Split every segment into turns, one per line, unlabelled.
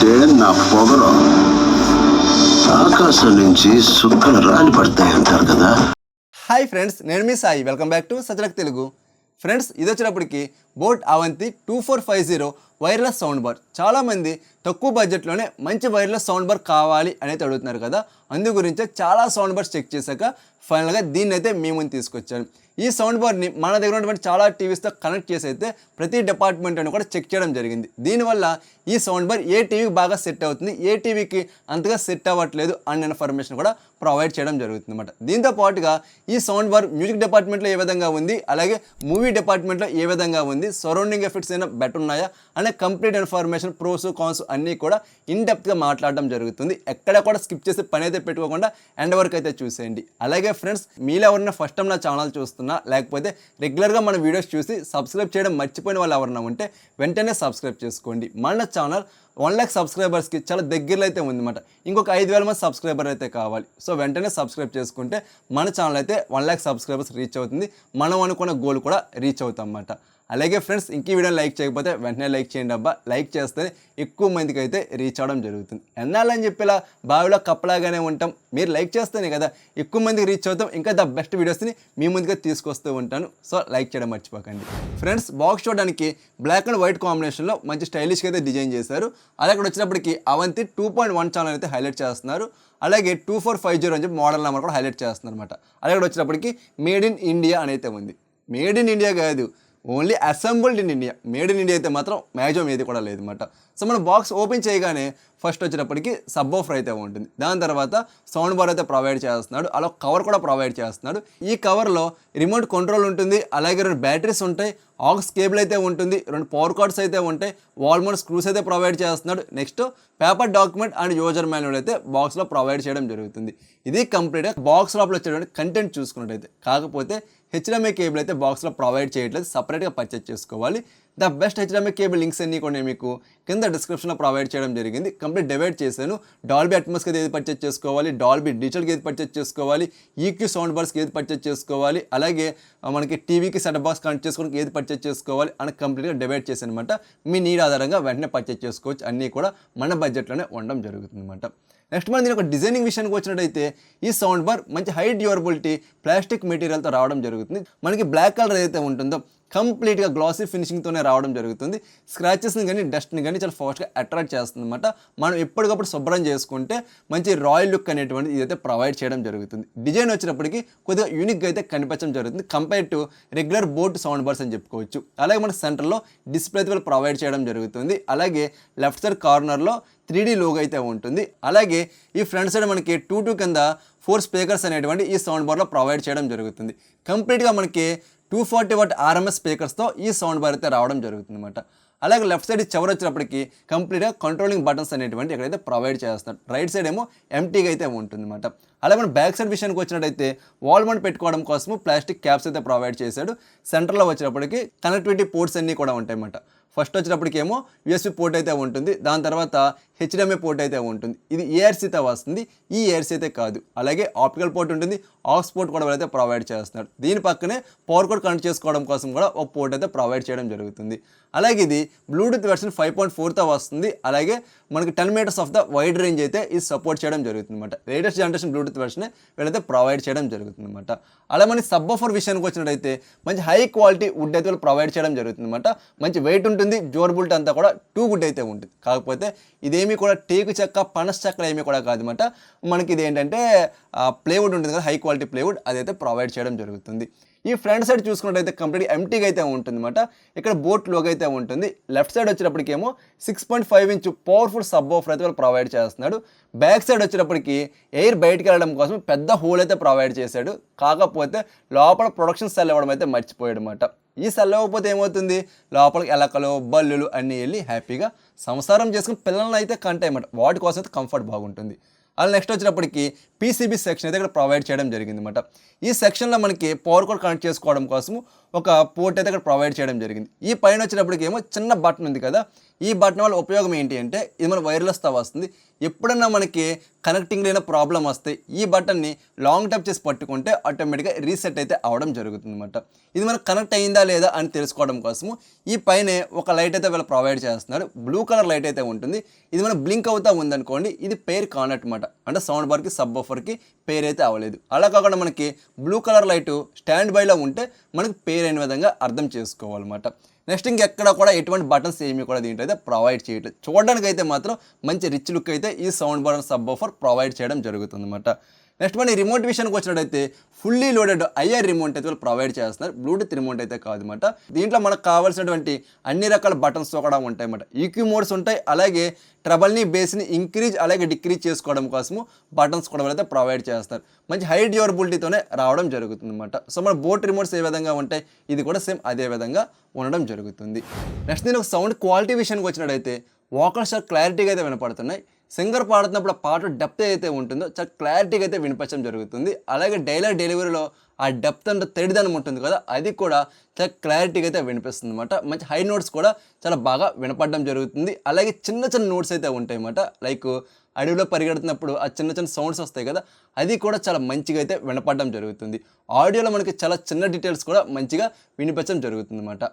అంటే నా పొగరు ఆకాశం నుంచి సుక్కలు రాలి పడతాయి అంటారు కదా.
హాయ్ ఫ్రెండ్స్, నేను మీ సాయి. వెల్కమ్ బ్యాక్ టు సజ్జలక్ తెలుగు. ఫ్రెండ్స్, ఇది వచ్చినప్పటికి boAt Aavante 2450 wireless sound bar. చాలామంది తక్కువ బడ్జెట్లోనే మంచి వైర్లెస్ సౌండ్ బార్ కావాలి అనేది అడుగుతున్నారు కదా. అందు గురించే చాలా సౌండ్ బార్స్ చెక్ చేశాక ఫైనల్గా దీన్ని అయితే మీ ముందు తీసుకొచ్చాను. ఈ సౌండ్ బార్ని మన దగ్గర ఉన్నటువంటి చాలా టీవీస్తో కనెక్ట్ చేసి అయితే ప్రతి డిపార్ట్మెంట్ అని కూడా చెక్ చేయడం జరిగింది. దీనివల్ల ఈ సౌండ్ బార్ ఏ టీవీకి బాగా సెట్ అవుతుంది, ఏ టీవీకి అంతగా సెట్ అవ్వట్లేదు అన్న ఇన్ఫర్మేషన్ కూడా ప్రొవైడ్ చేయడం జరుగుతుంది అన్నమాట. దీంతో పాటుగా ఈ సౌండ్ బార్ మ్యూజిక్ డిపార్ట్మెంట్లో ఏ విధంగా ఉంది, అలాగే మూవీ డిపార్ట్మెంట్లో ఏ విధంగా ఉంది, సరౌండింగ్ ఎఫెక్ట్స్ అయినా బెటర్ ఉన్నాయా అనే కంప్లీట్ ఇన్ఫర్మేషన్, ప్రోస్ కాన్స్ అన్నీ కూడా ఇన్ డెప్త్గా మాట్లాడడం జరుగుతుంది. ఎక్కడ కూడా స్కిప్ చేసి పని అయితే పెట్టుకోకుండా ఎండ్ వరకు అయితే చూసేయండి. అలాగే ఫ్రెండ్స్, మీలో ఎవరైనా ఫస్ట్ టైం నా ఛానల్ చూస్తున్నా, లేకపోతే రెగ్యులర్గా మన వీడియోస్ చూసి సబ్స్క్రైబ్ చేయడం మర్చిపోయిన వాళ్ళు ఎవరైనా ఉంటే వెంటనే సబ్స్క్రైబ్ చేసుకోండి. మన ఛానల్ 1 lakh సబ్స్క్రైబర్స్కి చాలా దగ్గరలో అయితే ఉందన్నమాట. ఇంకొక 5,000 మంది సబ్స్క్రైబర్ అయితే కావాలి. సో వెంటనే సబ్స్క్రైబ్ చేసుకుంటే మన ఛానల్ అయితే 1 lakh సబ్స్క్రైబర్స్ రీచ్ అవుతుంది. మనం అనుకున్న గోల్ కూడా రీచ్ అవుతాం అన్నమాట. అలాగే ఫ్రెండ్స్, ఇంక ఈ వీడియోని లైక్ చేయకపోతే వెంటనే లైక్ చేయండి అబ్బా. లైక్ చేస్తే ఎక్కువ మందికి అయితే రీచ్ అవ్వడం జరుగుతుంది. ఎన్నాలని చెప్పి ఇలా బావిలో కప్పలాగానే ఉంటాం. మీరు లైక్ చేస్తేనే కదా ఎక్కువ మందికి రీచ్ అవుతాం. ఇంకా ద బెస్ట్ వీడియోస్ని మీ ముందుగా తీసుకొస్తూ ఉంటాను. సో లైక్ చేయడం మర్చిపోకండి. ఫ్రెండ్స్, బాక్స్ చూడడానికి బ్లాక్ అండ్ వైట్ కాంబినేషన్లో మంచి స్టైలిష్గా అయితే డిజైన్ చేశారు. అలాగే ఇక్కడ వచ్చినప్పటికి అవంతి 2.1 ఛానల్ అయితే హైలైట్ చేస్తున్నారు. అలాగే 2450 అని చెప్పి మోడల్ నెంబర్ కూడా హైలైట్ చేస్తున్నారు అనమాట. అలాగే ఇక్కడ వచ్చినప్పటికి మేడ్ ఇన్ ఇండియా అని అయితే ఉంది. మేడ్ ఇన్ ఇండియా కాదు, only assembled in India. Made in India అయితే మాత్రం మ్యాక్సిమం ఏది కూడా లేదన్నమాట. సో మనం బాక్స్ ఓపెన్ చేయగానే ఫస్ట్ వచ్చేటప్పటికి సబ్ ఆఫర్ అయితే ఉంటుంది. దాని తర్వాత సౌండ్ బార్ అయితే ప్రొవైడ్ చేస్తున్నాడు. అలా కవర్ కూడా ప్రొవైడ్ చేస్తున్నాడు. ఈ కవర్లో రిమోట్ కంట్రోల్ ఉంటుంది. అలాగే 2 బ్యాటరీస్ ఉంటాయి, ఆక్స్ కేబుల్ అయితే ఉంటుంది, 2 పవర్ కార్డ్స్ అయితే ఉంటాయి, వాల్ మౌంట్ స్క్రూస్ అయితే ప్రొవైడ్ చేస్తున్నాడు. Next paper document and user manual అయితే బాక్స్లో ప్రొవైడ్ చేయడం జరుగుతుంది. ఇది కంప్లీట్గా బాక్స్ లోపల వచ్చేటువంటి కంటెంట్ చూసుకున్నట్టయితే. కాకపోతే హెచ్డిఎంఐ కేబుల్ అయితే బాక్స్లో ప్రొవైడ్ చేయట్లేదు, సపరేట్గా పర్చేజ్ చేసుకోవాలి. The best HDMI cable links అన్నీ కూడా నేను మీకు కింద డిస్క్రిప్షన్లో ప్రొవైడ్ చేయడం జరిగింది. కంప్లీట్ డివైడ్ చేశాను. డాల్బీ అట్మాస్కి ఏది పర్చేజ్ చేసుకోవాలి, డాల్బీ డిజిటల్కి ఏది పర్చేజ్ చేసుకోవాలి, ఈక్యూ సౌండ్ బార్స్కి ఏది పర్చేజ్ చేసుకోవాలి, అలాగే మనకి టీవీకి సెట్ బాక్స్ కనెక్ట్ చేసుకోవడానికి ఏది పర్చేజ్ చేసుకోవాలి అని కంప్లీట్గా డివైడ్ చేశాను అనమాట. మీ నీడ్ ఆధారంగా వెంటనే పర్చేజ్ చేసుకోవచ్చు. అన్నీ కూడా మన బడ్జెట్లోనే ఉండడం జరుగుతుంది అనమాట. నెక్స్ట్ మనం దీని ఒక డిజైనింగ్ విషయానికి వచ్చినట్టయితే ఈ సౌండ్ బార్ మంచి హై డ్యూరబిలిటీ ప్లాస్టిక్ మెటీరియల్తో రావడం జరుగుతుంది. మనకి బ్లాక్ కలర్ ఏదైతే ఉంటుందో కంప్లీట్గా గ్లాసీ ఫినిషింగ్తోనే రావడం జరుగుతుంది. స్క్రాచెస్ని కానీ డస్ట్ని కానీ చాలా ఫాస్ట్గా అట్రాక్ట్ చేస్తుంది అనమాట. మనం ఎప్పటికప్పుడు శుభ్రం చేసుకుంటే మంచి రాయల్ లుక్ అనేటువంటిది ఇదైతే ప్రొవైడ్ చేయడం జరుగుతుంది. డిజైన్ వచ్చినప్పటికీ కొద్దిగా యూనిక్గా అయితే కనిపించడం జరుగుతుంది compare to regular boat sound bars అని చెప్పుకోవచ్చు. అలాగే మన సెంటర్లో డిస్ప్లే అయితే ప్రొవైడ్ చేయడం జరుగుతుంది. అలాగే లెఫ్ట్ సైడ్ కార్నర్లో 3D లోగో అయితే ఉంటుంది. అలాగే ఈ ఫ్రంట్ సైడ్ మనకి 2 కింద 4 స్పీకర్స్ అనేటువంటి ఈ సౌండ్ బార్లో ప్రొవైడ్ చేయడం జరుగుతుంది. కంప్లీట్గా మనకి 240 వాట్ RMS స్పీకర్స్తో ఈ సౌండ్ బార్ అయితే రావడం జరుగుతుంది అనమాట. అలాగే లెఫ్ట్ సైడ్ చివరి వచ్చినప్పటికి కంప్లీట్గా కంట్రోలింగ్ బటన్స్ అనేటువంటి ఎక్కడైతే ప్రొవైడ్ చేస్తాడు. రైట్ సైడ్ ఏమో ఎంటీగా అయితే ఉంటుంది అనమాట. అలాగే మన బ్యాక్ సైడ్ విషయానికి వచ్చినట్టయితే వాల్ మౌంట్ పెట్టుకోవడం కోసము ప్లాస్టిక్ క్యాప్స్ అయితే ప్రొవైడ్ చేశాడు. సెంటర్లో వచ్చినప్పటికి కనెక్టివిటీ పోర్ట్స్ అన్నీ కూడా ఉంటాయి అన్నమాట. ఫస్ట్ వచ్చినప్పటికేమో యూఎస్బీ పోర్ట్ అయితే ఉంటుంది. దాని తర్వాత హెచ్డిఎంఐ పోర్ట్ అయితే ఉంటుంది. ఇది ఏఆర్సీతో వస్తుంది, ఈ ఏఆర్సీ అయితే కాదు. అలాగే ఆప్టికల్ పోర్ట్ ఉంటుంది, ఆక్స్ పోర్ట్ కూడా అయితే ప్రొవైడ్ చేస్తున్నాడు. దీని పక్కనే పవర్ కోడ్ కనెక్ట్ చేసుకోవడం కోసం కూడా ఒక పోర్ట్ అయితే ప్రొవైడ్ చేయడం జరుగుతుంది. అలాగే ఇది బ్లూటూత్ వెర్షన్ 5.4తో వస్తుంది. అలాగే మనకి 10 meters of the wide range అయితే ఇది సపోర్ట్ చేయడం జరుగుతుంది అనమాట. లేటెస్ట్ జనరేషన్ బ్లూటూత్ వెర్షన్ వీళ్ళైతే ప్రొవైడ్ చేయడం జరుగుతుంది అనమాట. అలా మనకి సబ్ ఆఫర్ విషయానికి వచ్చినట్టయితే మంచి హై క్వాలిటీ వుడ్ అయితే ప్రొవైడ్ చేయడం జరుగుతుంది అనమాట. మంచి వెయిట్ ఉంటుంది, డ్యూరబిలిటీ అంతా కూడా 2 గుడ్ అయితే ఉంటుంది. కాకపోతే ఇదేమీ కూడా టేకు చెక్క, పనస చెక్కలు ఏమీ కూడా కాదన్నమాట. మనకి ఇది ఏంటంటే ప్లేవుడ్ ఉంటుంది కదా, హై క్వాలిటీ ప్లేవుడ్ అదైతే ప్రొవైడ్ చేయడం జరుగుతుంది. ఈ ఫ్రంట్ సైడ్ చూసుకున్నట్టయితే కంప్లీట్ ఎంటీగా అయితే ఉంటుంది అనమాట. ఇక్కడ బోట్ లోగో అయితే ఉంటుంది. లెఫ్ట్ సైడ్ వచ్చేటప్పటికేమో 6.5 ఇంచ్ పవర్ఫుల్ సబ్ ఆఫర్ అయితే ప్రొవైడ్ చేస్తున్నాడు. బ్యాక్ సైడ్ వచ్చేటప్పటికి ఎయిర్ బయటికి వెళ్ళడం కోసం పెద్ద హోల్ అయితే ప్రొవైడ్ చేశాడు. కాకపోతే లోపల ప్రొడక్షన్ సెల్ ఇవ్వడం అయితే మర్చిపోయాడు అనమాట. ఈ సెల్ ఇవ్వకపోతే ఏమవుతుంది, లోపలికి ఎలకలు, బల్లులు అన్నీ వెళ్ళి హ్యాపీగా సంసారం చేసుకుని పిల్లలను అయితే కంటాయి అన్నమాట. వాటి కోసం అయితే కంఫర్ట్ బాగుంటుంది. అలా నెక్స్ట్ వచ్చినప్పటికి పీసీబీ సెక్షన్ అయితే ఇక్కడ ప్రొవైడ్ చేయడం జరిగింది అనమాట. ఈ సెక్షన్లో మనకి పవర్ కోడ్ కనెక్ట్ చేసుకోవడం కోసం ఒక పోర్ట్ అయితే ఇక్కడ ప్రొవైడ్ చేయడం జరిగింది. ఈ పైన వచ్చినప్పటికి ఏమో చిన్న బటన్ ఉంది కదా, ఈ బటన్ వల్ల ఉపయోగం ఏంటి అంటే ఇది మన వైర్లెస్తో వస్తుంది. ఎప్పుడన్నా మనకి కనెక్టింగ్ లేని ప్రాబ్లం వస్తే ఈ బటన్ని లాంగ్ టైప్ చేసి పట్టుకుంటే ఆటోమేటిక్గా రీసెట్ అయితే అవడం జరుగుతుంది అనమాట. ఇది మనకు కనెక్ట్ అయిందా లేదా అని తెలుసుకోవడం కోసము ఈ పైనే ఒక లైట్ అయితే వీళ్ళు ప్రొవైడ్ చేస్తున్నారు. బ్లూ కలర్ లైట్ అయితే ఉంటుంది. ఇది మనం బ్లింక్ అవుతా ఉందనుకోండి, ఇది పేర్ కానట్మాట, అంటే సౌండ్ బార్కి సబ్ బఫర్కి పేర్ అయితే అవ్వలేదు. అలా కాకుండా మనకి బ్లూ కలర్ లైటు స్టాండ్ బైలో ఉంటే మనకి పేర్ అయిన విధంగా అర్థం చేసుకోవాలన్నమాట. నెక్స్ట్ ఇంకెక్కడ కూడా ఎటువంటి బటన్స్ ఏమి కూడా దీంట్లో అయితే ప్రొవైడ్ చేయట్లేదు. చూడడానికి అయితే మాత్రం మంచి రిచ్ లుక్ అయితే ఈ sound bar sub buffer provide చేయడం జరుగుతుంది అన్నమాట. నెక్స్ట్ మన రిమోట్ విషయానికి వచ్చినట్టయితే ఫుల్లీ లోడెడ్ ఐఆర్ రిమోట్ అయితే వాళ్ళు ప్రొవైడ్ చేస్తున్నారు. బ్లూటూత్ రిమోట్ అయితే కాదన్నమాట. దీంట్లో మనకు కావాల్సినటువంటి అన్ని రకాల బటన్స్ కూడా ఉంటాయి అన్నమాట. ఈక్యూ మోడ్స్ ఉంటాయి, అలాగే ట్రబుల్ని బేస్ని ఇంక్రీజ్ అలాగే డిక్రీజ్ చేసుకోవడం కోసము బటన్స్ కూడా అయితే ప్రొవైడ్ చేస్తారు. మంచి హై డ్యూరబిలిటీతోనే రావడం జరుగుతుంది అనమాట. సో మన బోట్ రిమోట్స్ ఏ విధంగా ఉంటాయి, ఇది కూడా సేమ్ అదే విధంగా ఉండడం జరుగుతుంది. నెక్స్ట్ దీని ఒక సౌండ్ క్వాలిటీ విషయానికి వచ్చినట్టయితే వోకల్స్ చాలా క్లారిటీగా అయితే వినపడుతున్నాయి. సింగర్ పాడుతున్నప్పుడు ఆ పాట డెప్త్ అయితే ఉంటుందో చాలా క్లారిటీగా అయితే వినిపించడం జరుగుతుంది. అలాగే డైలాగ్ డెలివరీలో ఆ డెప్త్ అంటే తెడిదనం ఉంటుంది కదా, అది కూడా చాలా క్లారిటీగా అయితే వినిపిస్తుంది అనమాట. మంచి హై నోట్స్ కూడా చాలా బాగా వినపడడం జరుగుతుంది. అలాగే చిన్న చిన్న నోట్స్ అయితే ఉంటాయి అన్నమాట. లైక్ అడవిలో పరిగెడుతున్నప్పుడు ఆ చిన్న చిన్న సౌండ్స్ వస్తాయి కదా, అది కూడా చాలా మంచిగా అయితే వినపడడం జరుగుతుంది. ఆడియోలో మనకి చాలా చిన్న డీటెయిల్స్ కూడా మంచిగా వినిపించడం జరుగుతుంది అన్నమాట.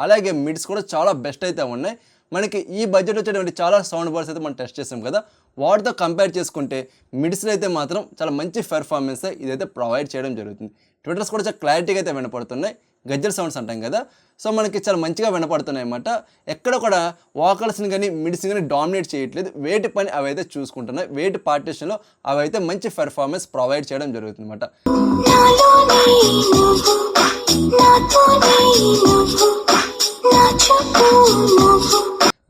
అలాగే మిడ్స్ కూడా చాలా బెస్ట్ అయితే ఉన్నాయి. మనకి ఈ బడ్జెట్ వచ్చేటువంటి చాలా సౌండ్ బార్స్ అయితే మనం టెస్ట్ చేసాం కదా, వాటితో కంపేర్ చేసుకుంటే మిడ్స్లో అయితే మాత్రం చాలా మంచి పెర్ఫార్మెన్స్ ఇదైతే ప్రొవైడ్ చేయడం జరుగుతుంది. ట్విటర్స్ కూడా చాలా క్లారిటీగా అయితే వినపడుతున్నాయి. గజ్జల్ సౌండ్స్ అంటాం కదా, సో మనకి చాలా మంచిగా వినపడుతున్నాయి అన్నమాట. ఎక్కడ కూడా వాకల్స్ని కానీ మిడ్స్ని కానీ డామినేట్ చేయట్లేదు. వేటి పని అవి అయితే చూసుకుంటున్నాయి. వేటి పార్టీషన్లో అవి అయితే మంచి పెర్ఫార్మెన్స్ ప్రొవైడ్ చేయడం జరుగుతుంది అన్నమాట.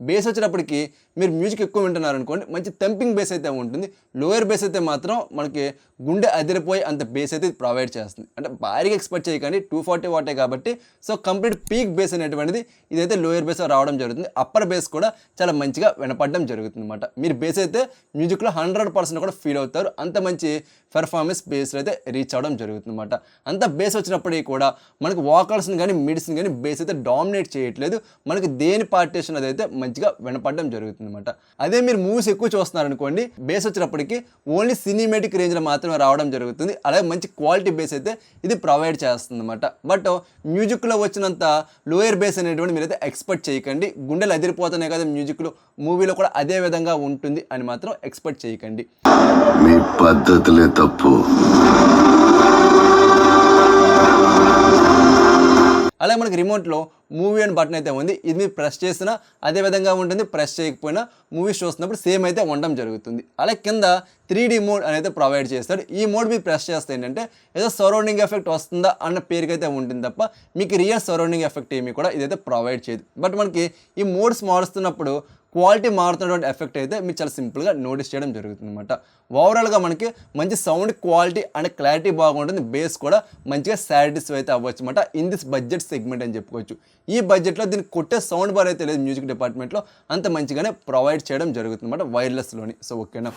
బేస్ వచ్చేటప్పటికి మీరు మ్యూజిక్ ఎక్కువ వింటున్నారు అనుకోండి, మంచి థంపింగ్ బేస్ అయితే ఉంటుంది. లోయర్ బేస్ అయితే మాత్రం మనకి గుండె అదిరిపోయి అంత బేస్ అయితే ప్రొవైడ్ చేస్తుంది. అంటే భారీగా ఎక్స్పెక్ట్ చేయకండి, 240 వాటే కాబట్టి. సో కంప్లీట్ పీక్ బేస్ అనేటువంటిది ఇదైతే లోయర్ బేస్ రావడం జరుగుతుంది. అప్పర్ బేస్ కూడా చాలా మంచిగా వినపడడం జరుగుతుంది అనమాట. మీరు బేస్ అయితే మ్యూజిక్లో 100% కూడా ఫీల్ అవుతారు. అంత మంచి పెర్ఫార్మెన్స్ బేస్లో అయితే రీచ్ అవ్వడం జరుగుతుంది అనమాట. అంత బేస్ వచ్చినప్పటికీ కూడా మనకి వాకల్స్ని కానీ మిడ్స్ని కానీ బేస్ అయితే డామినేట్ చేయట్లేదు. మనకి దేని పార్టీషన్ అదైతే మంచిగా వినపడడం జరుగుతుంది అనమాట. అదే మీరు మూవీస్ ఎక్కువ చూస్తున్నారు అనుకోండి, బేస్ వచ్చినప్పటికీ ఓన్లీ సినిమాటిక్ రేంజ్లో మాత్రమే రావడం జరుగుతుంది. అలాగే మంచి క్వాలిటీ బేస్ అయితే ఇది ప్రొవైడ్ చేస్తుంది అనమాట. బట్ మ్యూజిక్లో వచ్చినంత లోయర్ బేస్ అనేటువంటి మీరైతే ఎక్స్పెక్ట్ చేయకండి. గుండెలు అదిరిపోతున్నాయి కదా మ్యూజిక్లో, మూవీలో కూడా అదే విధంగా ఉంటుంది అని మాత్రం ఎక్స్పెక్ట్ చేయకండి.
మీ పద్ధతులే తప్పు.
అలాగే మనకి రిమోట్లో మూవీ అని బటన్ అయితే ఉంది. ఇది మీరు ప్రెస్ చేసినా అదే విధంగా ఉంటుంది, ప్రెస్ చేయకపోయినా మూవీస్ చూస్తున్నప్పుడు సేమ్ అయితే ఉండడం జరుగుతుంది. అలాగే కింద 3D మోడ్ అనేది ప్రొవైడ్ చేస్తాడు. ఈ మోడ్ మీరు ప్రెస్ చేస్తే ఏంటంటే ఏదో సరౌండింగ్ ఎఫెక్ట్ వస్తుందా అన్న పేరుకైతే ఉంటుంది తప్ప మీకు రియల్ సరౌండింగ్ ఎఫెక్ట్ ఏమీ కూడా ఇదైతే ప్రొవైడ్ చేయదు. బట్ మనకి ఈ మోడ్స్ మారుస్తున్నప్పుడు క్వాలిటీ మారుతున్నటువంటి ఎఫెక్ట్ అయితే మీరు చాలా సింపుల్గా నోటీస్ చేయడం జరుగుతుంది అనమాట. ఓవరాల్గా మనకి మంచి సౌండ్ క్వాలిటీ అండ్ క్లారిటీ బాగుంటుంది. బేస్ కూడా మంచిగా సాటిస్ఫై అయితే అవ్వచ్చు అనమాట ఇన్ దిస్ బడ్జెట్ సెగ్మెంట్ అని చెప్పుకోవచ్చు. ఈ బడ్జెట్లో దీనికి కొట్టే సౌండ్ బార్ అయితే లేదు మ్యూజిక్ డిపార్ట్మెంట్లో, అంత మంచిగానే ప్రొవైడ్ చేయడం జరుగుతుంది అనమాట వైర్లెస్లోని. సో ఓకేనా.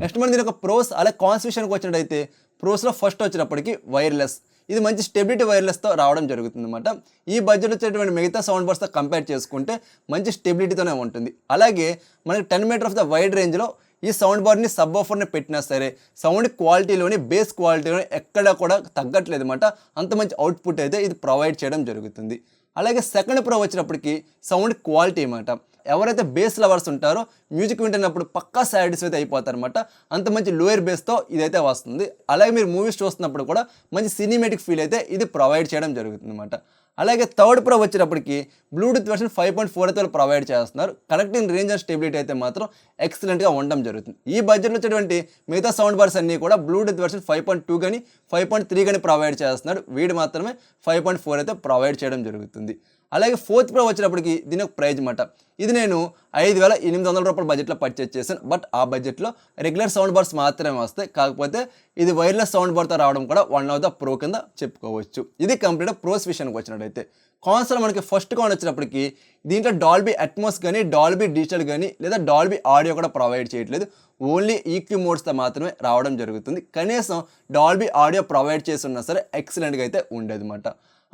నెక్స్ట్ మనం దీని ఒక ప్రోస్ అలాగే కాన్స్ విషయానికి వచ్చినట్టయితే ప్రోస్లో ఫస్ట్ వచ్చినప్పటికీ వైర్లెస్, ఇది మంచి స్టెబిలిటీ వైర్లెస్తో రావడం జరుగుతుంది అనమాట. ఈ బడ్జెట్ వచ్చేటువంటి మిగతా సౌండ్ బార్స్తో కంపేర్ చేసుకుంటే మంచి స్టెబిలిటీతోనే ఉంటుంది. అలాగే మనకి 10 మీటర్ ఆఫ్ ద వైడ్ రేంజ్లో ఈ సౌండ్ బార్ని సబ్ ఆఫర్ని పెట్టినా సరే సౌండ్ క్వాలిటీలోని బేస్ క్వాలిటీలోని ఎక్కడా కూడా తగ్గట్లేదు అనమాట. అంత మంచి అవుట్పుట్ అయితే ఇది ప్రొవైడ్ చేయడం జరుగుతుంది. అలాగే సెకండ్ ప్రో వచ్చినప్పటికీ సౌండ్ క్వాలిటీ అన్నమాట. ఎవరైతే బేస్ లవర్స్ ఉంటారో మ్యూజిక్ వింటున్నప్పుడు పక్కా సాటిస్ఫై అయితే అయిపోతారు అనమాట. అంత మంచి లోయర్ బేస్తో ఇదైతే వస్తుంది. అలాగే మీరు మూవీస్ చూస్తున్నప్పుడు కూడా మంచి సినిమాటిక్ ఫీల్ అయితే ఇది ప్రొవైడ్ చేయడం జరుగుతుంది అనమాట. అలాగే థర్డ్ ప్రో వచ్చేటప్పటికి బ్లూటూత్ వెర్షన్ 5.4 అయితే ప్రొవైడ్ చేస్తున్నారు. కనెక్టింగ్ రేంజ్ అండ్ స్టెబిలిటీ అయితే మాత్రం ఎక్సలెంట్గా ఉండడం జరుగుతుంది. ఈ బడ్జెట్లో వచ్చేటువంటి మిగతా సౌండ్ బార్స్ అన్నీ కూడా బ్లూటూత్ వెర్షన్ 5.2 కానీ 5.3 కానీ ప్రొవైడ్ చేస్తున్నాడు. వీడు మాత్రమే 5.4 అయితే ప్రొవైడ్ చేయడం జరుగుతుంది. అలాగే ఫోర్త్ ప్రో వచ్చినప్పటికి దీని ఒక ప్రైజ్ అన్నమాట. ఇది నేను 5,800 రూపాయల బడ్జెట్లో పర్చేస్ చేశాను. బట్ ఆ బడ్జెట్లో రెగ్యులర్ సౌండ్ బార్స్ మాత్రమే వస్తాయి. కాకపోతే ఇది వైర్లెస్ సౌండ్ బార్తో రావడం కూడా వన్ ఆఫ్ ద ప్రో కింద చెప్పుకోవచ్చు. ఇది కంప్లీట్గా ప్రోస్ విషయానికి వచ్చినట్టయితే. కాన్సోల్ మనకి ఫస్ట్ కాన్ వచ్చినప్పటికి దీంట్లో డాల్బీ అట్మాస్ కానీ డాల్బీ డిజిటల్ కానీ లేదా డాల్బీ ఆడియో కూడా ప్రొవైడ్ చేయట్లేదు. ఓన్లీ ఈక్యూ మోడ్స్తో మాత్రమే రావడం జరుగుతుంది. కనీసం డాల్బీ ఆడియో ప్రొవైడ్ చేసి ఉన్నా సరే ఎక్సలెంట్గా అయితే ఉండేది అన్నమాట.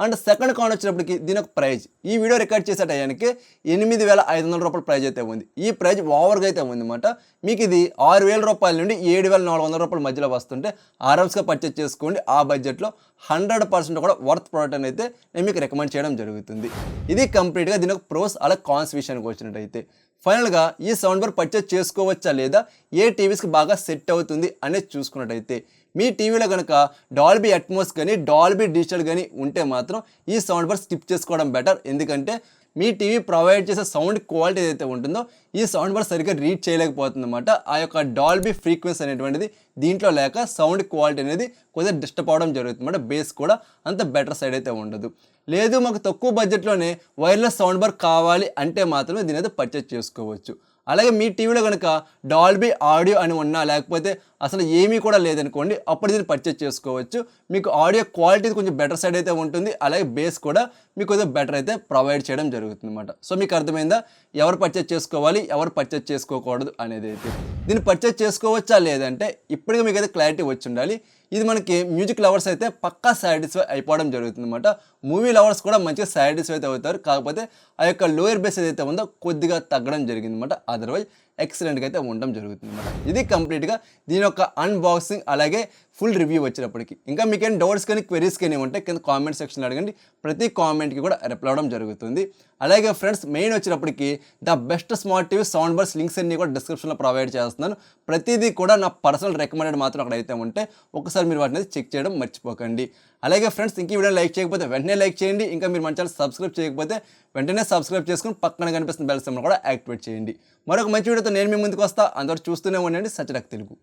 అండ్ సెకండ్ కాన్ వచ్చేటప్పటికి దీని ఒక ప్రైజ్ ఈ వీడియో రికార్డ్ చేసే టయానికి 8,500 రూపాయల ప్రైజ్ అయితే ఉంది. ఈ ప్రైజ్ ఓవర్గా అయితే ఉంది అనమాట. మీకు ఇది 6,000 రూపాయల నుండి 7,400 రూపాయల మధ్యలో వస్తుంటే ఆరామ్స్గా పర్చేజ్ చేసుకోండి. ఆ బడ్జెట్లో 100% కూడా వర్త్ ప్రోడక్ట్ అని అయితే నేను మీకు రికమెండ్ చేయడం జరుగుతుంది. ఇది కంప్లీట్గా దీని ఒక ప్రోస్ అలా కాన్స్ విషయానికి వచ్చినట్టయితే ఫైనల్గా ఈ సౌండ్ బార్ పర్చేజ్ చేసుకోవచ్చా లేదా, ఏ టీవీస్కి బాగా సెట్ అవుతుంది అనేది చూసుకున్నట్టయితే మీ టీవీలో కనుక డాల్బీ అట్మోస్ కానీ డాల్బీ డిజిటల్ కానీ ఉంటే మాత్రం ఈ సౌండ్ బార్ స్కిప్ చేసుకోవడం బెటర్. ఎందుకంటే మీ టీవీ ప్రొవైడ్ చేసే సౌండ్ క్వాలిటీ ఏదైతే ఉంటుందో ఈ సౌండ్ బార్ సరిగ్గా రీచ్ చేయలేకపోతుంది అనమాట. ఆ యొక్క డాల్బీ ఫ్రీక్వెన్సీ అనేటువంటిది దీంట్లో లేక సౌండ్ క్వాలిటీ అనేది కొద్దిగా డిస్టర్బ్ అవడం జరుగుతుంది అనమాట. బేస్ కూడా అంత బెటర్ సైడ్ అయితే ఉండదు. లేదు మాకు తక్కువ బడ్జెట్లోనే వైర్లెస్ సౌండ్ బార్ కావాలి అంటే మాత్రమే దీని అయితే పర్చేజ్ చేసుకోవచ్చు. అలాగే మీ టీవీలో కనుక డాల్బీ ఆడియో అని ఉన్నా లేకపోతే అసలు ఏమీ కూడా లేదనుకోండి, అప్పుడు దీన్ని పర్చేజ్ చేసుకోవచ్చు. మీకు ఆడియో క్వాలిటీ కొంచెం బెటర్ సైడ్ అయితే ఉంటుంది. అలాగే బేస్ కూడా మీకు కొద్దిగా బెటర్ అయితే ప్రొవైడ్ చేయడం జరుగుతుంది అనమాట. సో మీకు అర్థమైందా ఎవరు పర్చేజ్ చేసుకోవాలి ఎవరు పర్చేజ్ చేసుకోకూడదు అనేది అయితే. దీన్ని పర్చేజ్ చేసుకోవచ్చా లేదంటే ఇప్పటికీ మీకు అయితే క్లారిటీ వచ్చి ఉండాలి. ఇది మనకి మ్యూజిక్ లవర్స్ అయితే పక్కా సాటిస్ఫై అయిపోవడం జరుగుతుంది అనమాట. మూవీ లవర్స్ కూడా మంచిగా సాటిస్ఫై అయితే అవుతారు. కాకపోతే ఆ యొక్క లోయర్ బేస్ ఏదైతే ఉందో కొద్దిగా తగ్గడం జరిగింది అనమాట. అదర్వైజ్ ఎక్సలెంట్గా అయితే ఉండడం జరుగుతుంది అనమాట. ఇది కంప్లీట్గా దీని యొక్క అన్బాక్సింగ్ అలాగే ఫుల్ రివ్యూ వచ్చేటప్పటికి. ఇంకా మీకేం డౌట్స్ కానీ క్వెరీస్ కానీ ఉంటే కింద కామెంట్ సెక్షన్లో అడగండి. ప్రతి కామెంట్కి కూడా రిప్లై అవ్వడం జరుగుతుంది. అలాగే ఫ్రెండ్స్ మెయిన్ వచ్చేటప్పటికి the best smart TV sound bars links అన్ని కూడా డిస్క్రిప్షన్లో ప్రొవైడ్ చేస్తున్నాను. ప్రతిదీ కూడా నా పర్సనల్ రికమెండెడ్ మాత్రం అక్కడ అయితే ఉంటే ఒకసారి మీరు వాటిని చెక్ చేయడం మర్చిపోకండి. అలాగే ఫ్రెండ్స్ ఇంక ఈ వీడియో లైక్ చేయకపోతే వెంటనే లైక్ చేయండి. ఇంకా మీరు మన ఛానల్ సబ్స్క్రైబ్ చేయకపోతే వెంటనే సబ్స్క్రైబ్ చేసుకుని పక్కన కనిపిస్తున్న బెల్ సింబల్ కూడా యాక్టివేట్ చేయండి. మరొక మంచి వీడియోతో నేను మీ ముందుకు వస్తా. అందరూ చూస్తూనే ఉండండి సచరక్ తెలుగు.